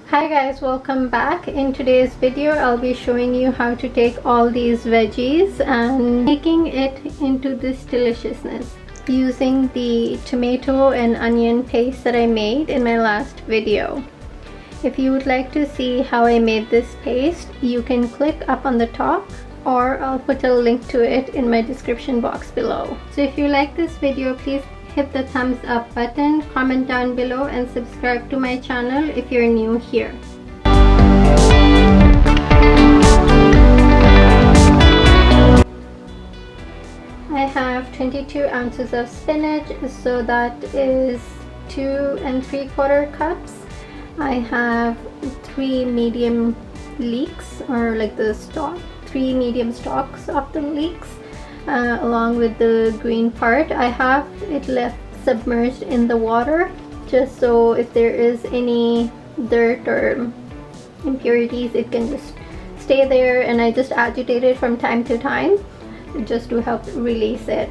Hi guys, welcome back. In today's video I'll be showing you how to take all these veggies and making it into this deliciousness using the tomato and onion paste that I made in my last video. If you would like to see how I made this paste, you can click up on the top, or I'll put a link to it in my description box below. So if you like this video, please hit the thumbs up button, comment down below, and subscribe to my channel if you're new here. I have 22 ounces of spinach, so that is 2 3/4 cups. I have 3 medium leeks, or like the stalk, 3 medium stalks of the leeks. Along with the green part. I have it left submerged in the water just so if there is any dirt or impurities, it can just stay there, and I just agitate it from time to time just to help release it.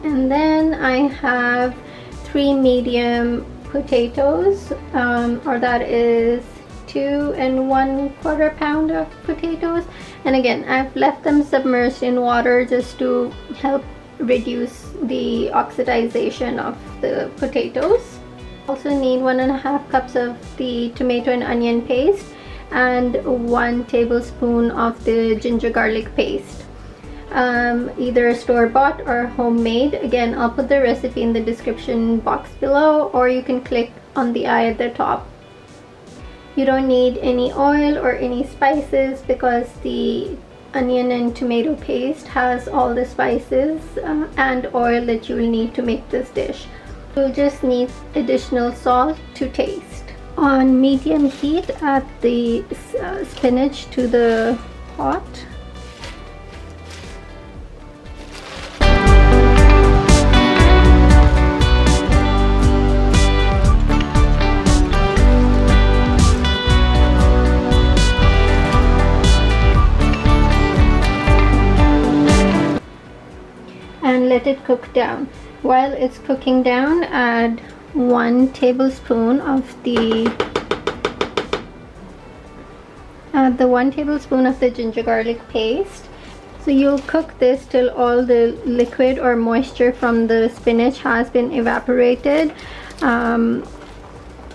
And then I have 3 medium potatoes, or that is 2 1/4 pound of potatoes, and again I've left them submerged in water just to help reduce the oxidization of the potatoes. Also need 1.5 cups of the tomato and onion paste and 1 tablespoon of the ginger garlic paste, either store-bought or homemade. Again, I'll put the recipe in the description box below, or you can click on the eye at the top. You don't need any oil or any spices because the onion and tomato paste has all the spices and oil that you will need to make this dish. You'll just need additional salt to taste. On medium heat, add the spinach to the pot. And let it cook down. While it's cooking down, add 1 tablespoon of the 1 tablespoon of the ginger garlic paste. So you'll cook this till all the liquid or moisture from the spinach has been evaporated,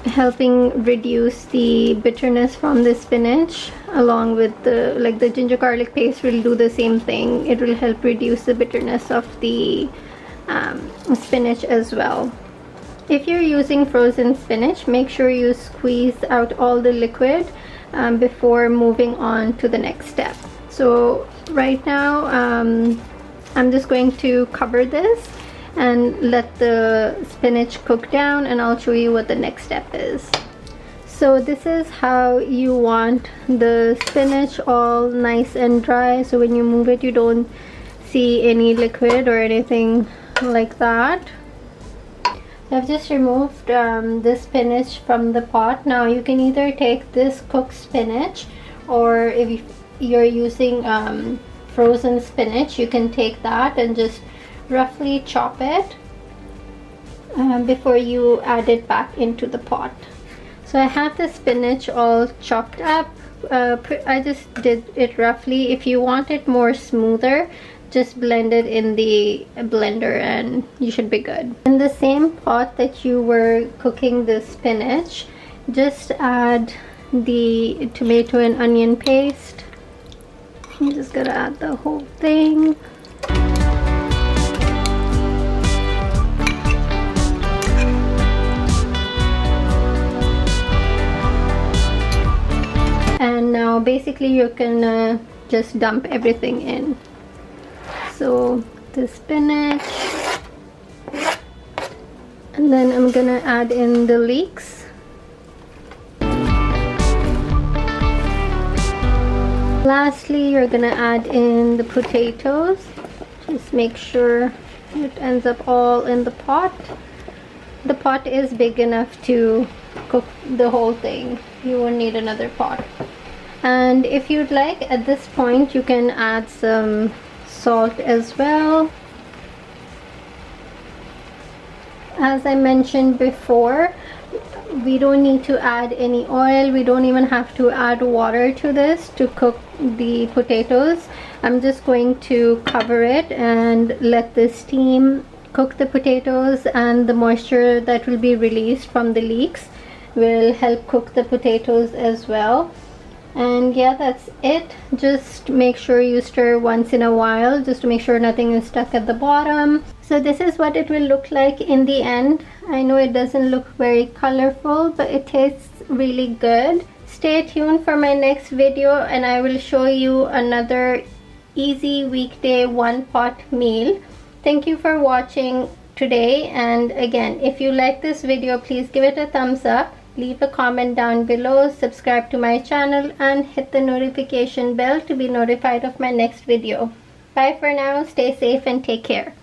helping reduce the bitterness from the spinach. Along with the ginger garlic paste will do the same thing. It will help reduce the bitterness of the spinach as well. If you're using frozen spinach, make sure you squeeze out all the liquid before moving on to the next step. So right now I'm just going to cover this and let the spinach cook down, and I'll show you what the next step is. So this is how you want the spinach, all nice and dry, so when you move it you don't see any liquid or anything like that. I've just removed the spinach from the pot. Now you can either take this cooked spinach, or if you're using frozen spinach, you can take that and just roughly chop it before you add it back into the pot. So I have the spinach all chopped up. I just did it roughly. If you want it more smoother, just blend it in the blender and you should be good. In the same pot that you were cooking the spinach, just add the tomato and onion paste. I'm just gonna add the whole thing. And now basically you can just dump everything in. So the spinach, and then I'm gonna add in the leeks. Lastly, you're gonna add in the potatoes. Just make sure it ends up all in the pot. The pot is big enough to cook the whole thing. You won't need another pot. And if you'd like, at this point you can add some salt as well. As I mentioned before, we don't need to add any oil. We don't even have to add water to this to cook the potatoes. I'm just going to cover it and let the steam cook the potatoes, and the moisture that will be released from the leeks will help cook the potatoes as well. And yeah, that's it. Just make sure you stir once in a while just to make sure nothing is stuck at the bottom. So this is what it will look like in the end. I know it doesn't look very colorful, but it tastes really good. Stay tuned for my next video and I will show you another easy weekday one pot meal. Thank you for watching today, and again, if you like this video, please give it a thumbs up. Leave a comment down below, subscribe to my channel, and hit the notification bell to be notified of my next video. Bye for now, stay safe and take care.